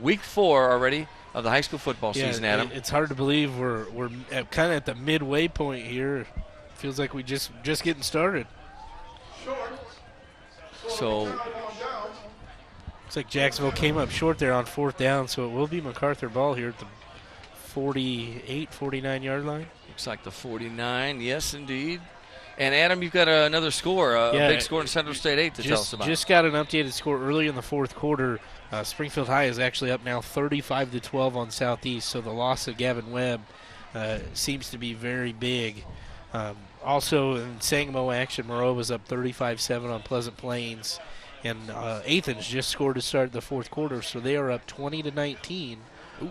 Week 4 already of the high school football season, Adam. It's hard to believe we're kind of at the midway point here. Feels like we just getting started. So looks like Jacksonville came up short there on 4th down, so it will be MacArthur ball here at the 48, 49-yard line. Looks like the 49, yes, indeed. And, Adam, you've got another score, a big score in Central State 8 to tell us about. Just got an updated score early in the 4th quarter. Springfield High is actually up now 35-12 on Southeast, so the loss of Gavin Webb seems to be very big. Also in Sangamo action, Moreau was up 35-7 on Pleasant Plains. And Athens just scored to start the 4th quarter, so they are up 20-19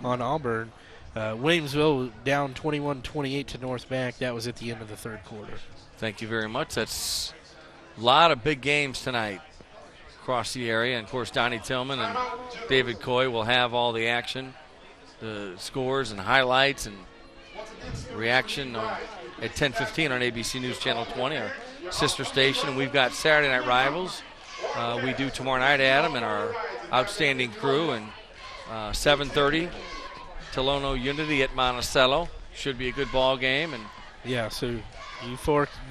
on Auburn. Williamsville down 21-28 to North Mac. That was at the end of the 3rd quarter. Thank you very much. That's a lot of big games tonight across the area. And, of course, Donnie Tillman and David Coy will have all the action, the scores and highlights and reaction at 10:15 on ABC News Channel 20, our sister station. And we've got Saturday Night Rivals. We do tomorrow night, Adam, and our outstanding crew. And 7:30, Tolono Unity at Monticello. Should be a good ball game. And yeah, so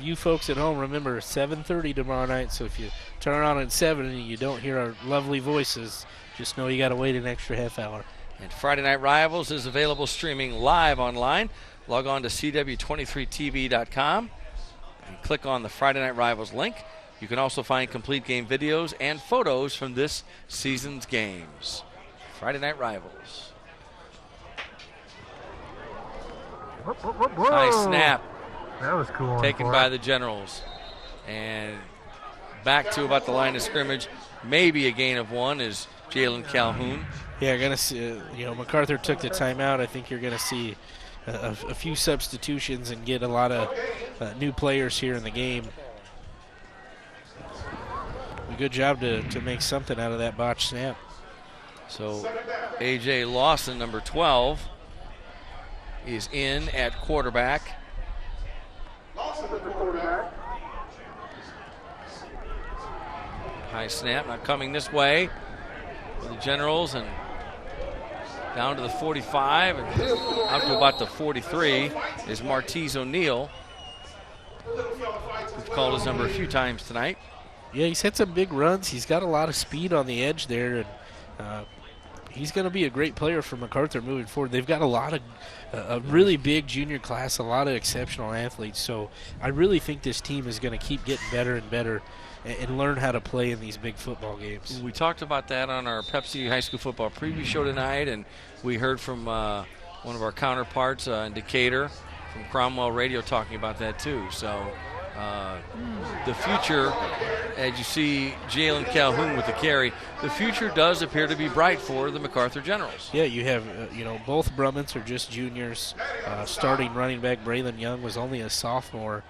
you folks at home, remember 7:30 tomorrow night. So if you turn on at 7 and you don't hear our lovely voices, just know you got to wait an extra half hour. And Friday Night Rivals is available streaming live online. Log on to CW23TV.com and click on the Friday Night Rivals link. You can also find complete game videos and photos from this season's games. Friday Night Rivals. Nice snap. That was cool. Taken by the Generals. And back to about the line of scrimmage. Maybe a gain of 1 is Jalen Calhoun. Yeah, going to see, MacArthur took the timeout. I think you're going to see a few substitutions and get a lot of new players here in the game. A good job to make something out of that botched snap. So A.J. Lawson, number 12, is in at quarterback. High snap, not coming this way for the Generals, and down to the 45 and out to about the 43 is Martese O'Neill. We've called his number a few times tonight. Yeah, he's had some big runs. He's got a lot of speed on the edge there, and he's going to be a great player for MacArthur moving forward. They've got a really big junior class, a lot of exceptional athletes. So I really think this team is going to keep getting better and better and learn how to play in these big football games. We talked about that on our Pepsi High School Football preview show tonight, and we heard from one of our counterparts in Decatur from Cromwell Radio talking about that too. So the future, as you see Jalen Calhoun with the carry, the future does appear to be bright for the MacArthur Generals. Yeah, you have, both Brummets are just juniors. Starting running back Braylon Young was only a sophomore.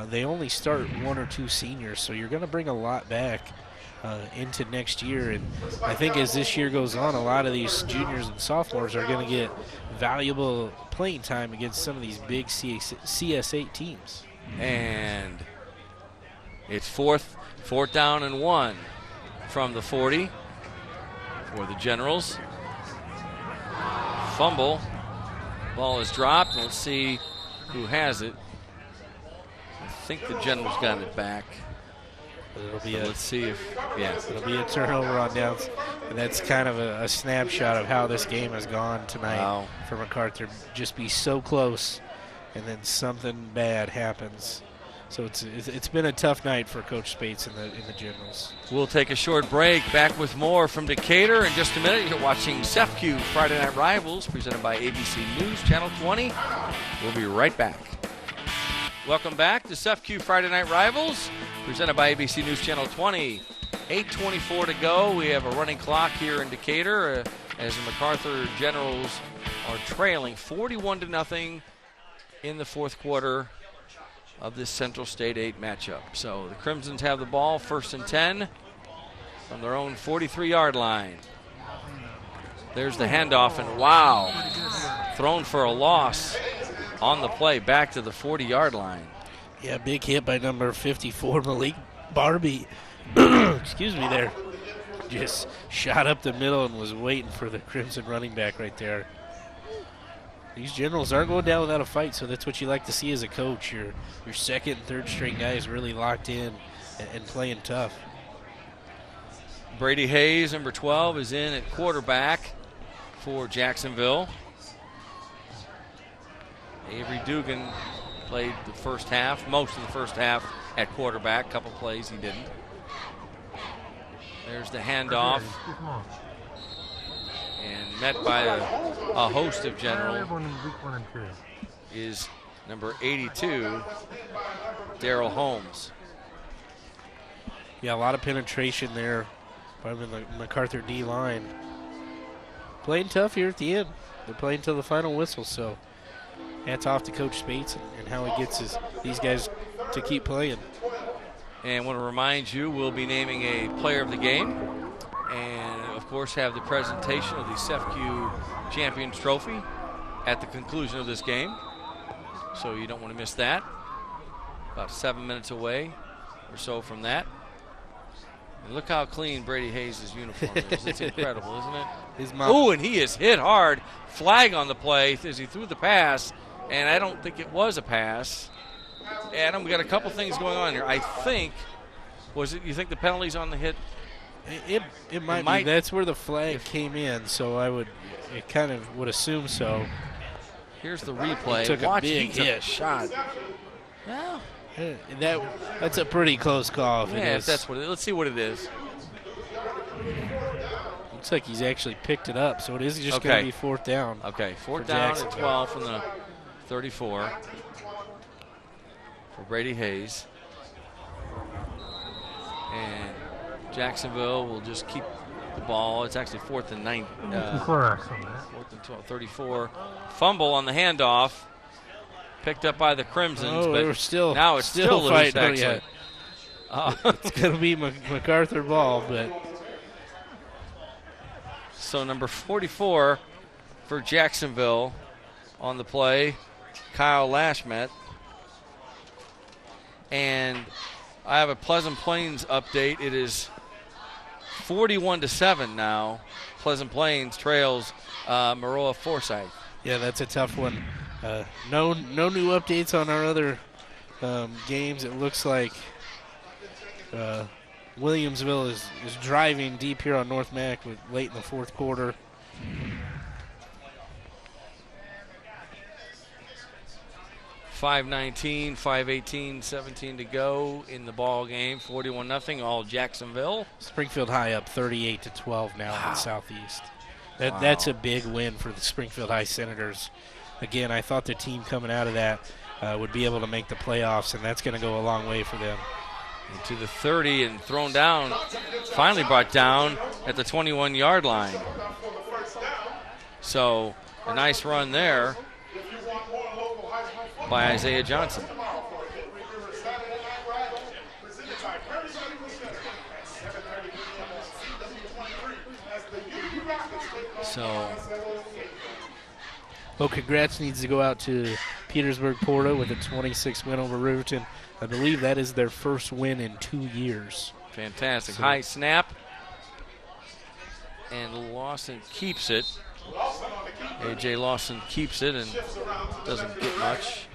They only start 1 or 2 seniors, so you're going to bring a lot back into next year. And I think as this year goes on, a lot of these juniors and sophomores are going to get valuable playing time against some of these big CS8 teams. And it's fourth down and 1 from the 40 for the Generals. Fumble. Ball is dropped. Let's see who has it. I think the Generals got it back. Let's see if, it'll be a turnover on downs. And that's kind of a snapshot of how this game has gone tonight for MacArthur. Just be so close, and then something bad happens. So it's been a tough night for Coach Spates in the Generals. We'll take a short break. Back with more from Decatur in just a minute. You're watching CEFCU Friday Night Rivals, presented by ABC News Channel 20. We'll be right back. Welcome back to CEFCU Friday Night Rivals, presented by ABC News Channel 20. 8:24 to go. We have a running clock here in Decatur as the MacArthur Generals are trailing 41-0 in the 4th quarter of this Central State 8 matchup. So the Crimsons have the ball, 1st and 10 from their own 43-yard line. There's the handoff, and wow, thrown for a loss on the play back to the 40-yard line. Yeah, big hit by number 54, Malik Barbie. Excuse me there. just shot up the middle and was waiting for the Crimson running back right there. These Generals aren't going down without a fight, so that's what you like to see as a coach. Your second and third string guys really locked in and playing tough. Brady Hayes, number 12, is in at quarterback for Jacksonville. Avery Dugan played the first half, most of the first half at quarterback. Couple plays he didn't. There's the handoff. And met by a host of General is number 82, Daryl Holmes. Yeah, a lot of penetration there by the MacArthur D line. Playing tough here at the end. They're playing till the final whistle, so hats off to Coach Spates and how he gets these guys to keep playing. And I want to remind you, we'll be naming a player of the game. And, of course, have the presentation of the CEFCU Champions Trophy at the conclusion of this game. So you don't want to miss that. About 7 minutes away or so from that. And look how clean Brady Hayes' uniform is. It's incredible, isn't it? Oh, and he is hit hard. Flag on the play as he threw the pass. And I don't think it was a pass. Adam, we got a couple things going on here. I think, you think the penalty's on the hit? It might be. That's where the flag came in, so it kind of would assume so. Here's the replay. Took a big hit. Shot. Yeah. That's a pretty close call. If that's what it is. Let's see what it is. Looks like he's actually picked it up, so it is just going to be fourth down. Okay, fourth down and 12 from the 34 for Brady Hayes. And Jacksonville will just keep the ball. It's actually 4th and 9. 4th and 12, 34. Fumble on the handoff. Picked up by the Crimsons. But now it's still fighting. Actually. It's going to be MacArthur ball, but. So number 44 for Jacksonville on the play, Kyle Lashmet. And I have a Pleasant Plains update. It is 41-7 now. Pleasant Plains trails Maroa Forsyth. Yeah, that's a tough one. No new updates on our other games. It looks like Williamsville is driving deep here on North Mac late in the fourth quarter. .5:19, 5:18, 17 to go in the ball game. 41-0, all Jacksonville. Springfield High up 38-12 now in the Southeast. That's a big win for the Springfield High Senators. Again, I thought the team coming out of that would be able to make the playoffs, and that's going to go a long way for them. Into the 30 and thrown down, finally brought down at the 21-yard line. So a nice run there by Isaiah Johnson. Well, congrats needs to go out to Petersburg Porta with a 26 win over Riverton. I believe that is their first win in 2 years. Fantastic. High snap. And Lawson keeps it. A.J. Lawson keeps it and doesn't get much.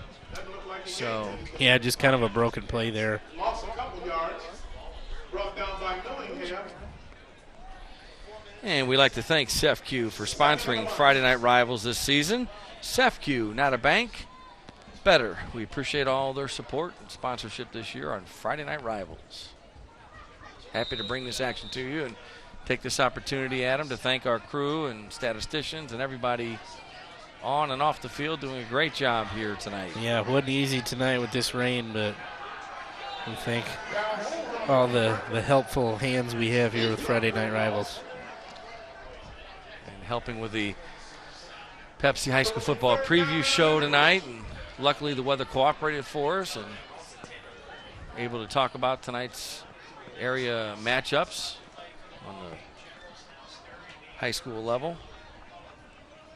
So yeah, just kind of a broken play there. And we'd like to thank CEFCU for sponsoring Friday Night Rivals this season. CEFCU, not a bank, better. We appreciate all their support and sponsorship this year on Friday Night Rivals. Happy to bring this action to you and take this opportunity, Adam, to thank our crew and statisticians and everybody on and off the field doing a great job here tonight. Yeah, it wasn't easy tonight with this rain, but we thank all the helpful hands we have here with Friday Night Rivals. And helping with the Pepsi High School Football preview show tonight. And luckily the weather cooperated for us and able to talk about tonight's area matchups on the high school level.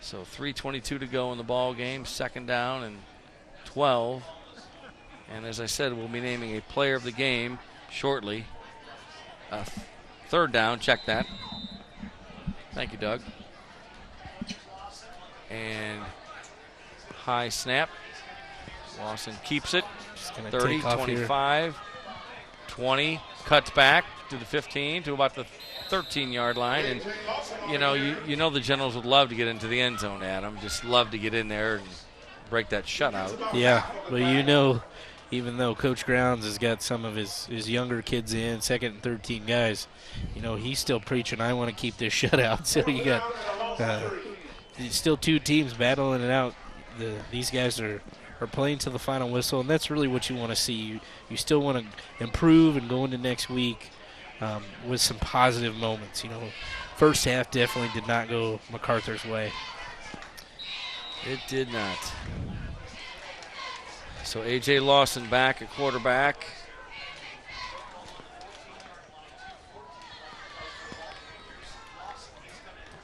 So 3:22 to go in the ball game, second down and 12. And as I said, we'll be naming a player of the game shortly. Third down, check that. Thank you, Doug. And high snap. Lawson keeps it. 30, 25, 20, cuts back to the 15 to about the 13-yard line. And, you know the Generals would love to get into the end zone, Adam. Just love to get in there and break that shutout. Yeah, but even though Coach Grounds has got some of his younger kids in, second and 13 guys, he's still preaching, I want to keep this shutout. So you got still two teams battling it out. These guys are playing to the final whistle, and that's really what you want to see. You still want to improve and go into next week with some positive moments. First half definitely did not go MacArthur's way. It did not. So A.J. Lawson back at quarterback.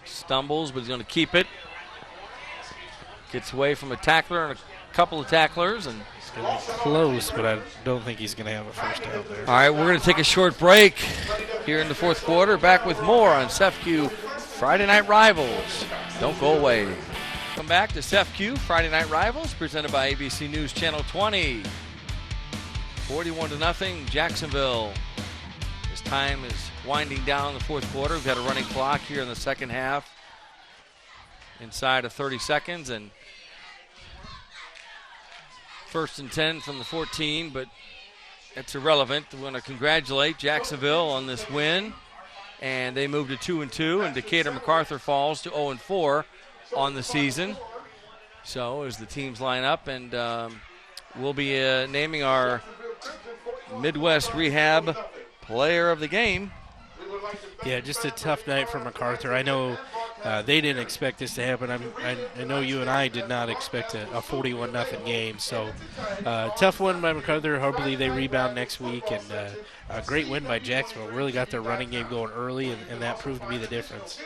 Stumbles, but he's going to keep it. Gets away from a tackler and a couple of tacklers. And it's going to be close, but I don't think he's going to have a first down there. All right, we're going to take a short break here in the fourth quarter. Back with more on CEFCU Friday Night Rivals. Don't go away. Welcome back to CEFCU Friday Night Rivals, presented by ABC News Channel 20. 41-0, Jacksonville. As time is winding down the fourth quarter, we've got a running clock here in the second half. Inside of 30 seconds, and first and 10 from the 14, but it's irrelevant. We want to congratulate Jacksonville on this win, and they moved to 2-2, and Decatur MacArthur falls to 0-4 on the season. So as the teams line up, and we'll be naming our Midwest Rehab Player of the Game. Yeah, just a tough night for MacArthur. I know they didn't expect this to happen. I know you and I did not expect a 41-0 game. So tough one by MacArthur. Hopefully they rebound next week. And a great win by Jacksonville. Really got their running game going early, and that proved to be the difference.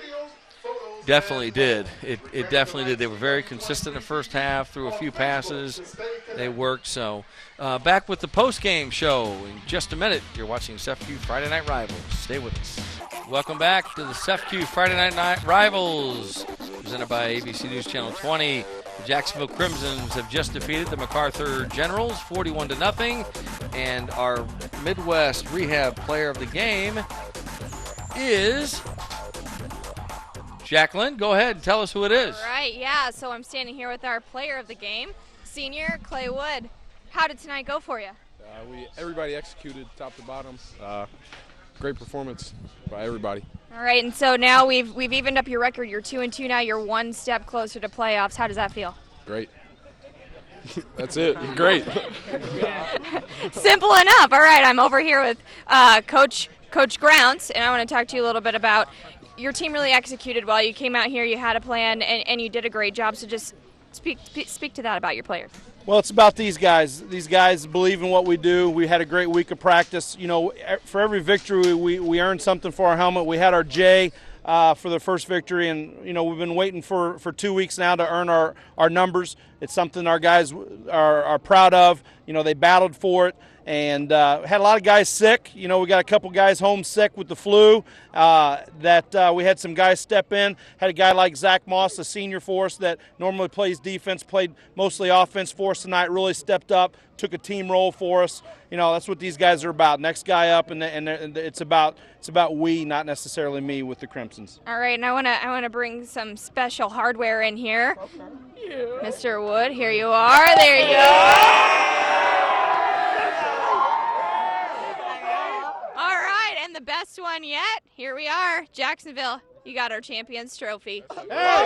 Definitely did. It definitely did. They were very consistent in the first half, threw a few passes. They worked. So back with the post-game show in just a minute. You're watching CEFCU Friday Night Rivals. Stay with us. Welcome back to the CEFCU Friday Night Rivals, presented by ABC News Channel 20. The Jacksonville Crimsons have just defeated the MacArthur Generals 41-0, and our Midwest Rehab Player of the Game is Jacqueline. Go ahead and tell us who it is. All right, yeah, so I'm standing here with our Player of the Game, senior Clay Wood. How did tonight go for you? Everybody executed top to bottom. Great performance by everybody. All right, and so now we've evened up your record. You're 2-2 now. You're one step closer to playoffs. How does that feel? Great. That's it. Great. Simple enough. All right, I'm over here with Coach Grounds, and I want to talk to you a little bit about your team. Really executed well. You came out here, you had a plan, and you did a great job. So just speak to that about your players. Well, it's about these guys. These guys believe in what we do. We had a great week of practice. For every victory, we earned something for our helmet. We had our J for the first victory, and we've been waiting for 2 weeks now to earn our numbers. It's something our guys are proud of. They battled for it. And had a lot of guys sick. We got a couple guys home sick with the flu. We had some guys step in. Had a guy like Zach Moss, a senior for us that normally plays defense, played mostly offense for us tonight. Really stepped up, took a team role for us. That's what these guys are about. Next guy up, and it's about we, not necessarily me, with the Crimsons. All right, and I want to bring some special hardware in here. Okay. Yeah. Mr. Wood, here you are. There you go. The best one yet. Here we are, Jacksonville. You got our Champions Trophy. Hey.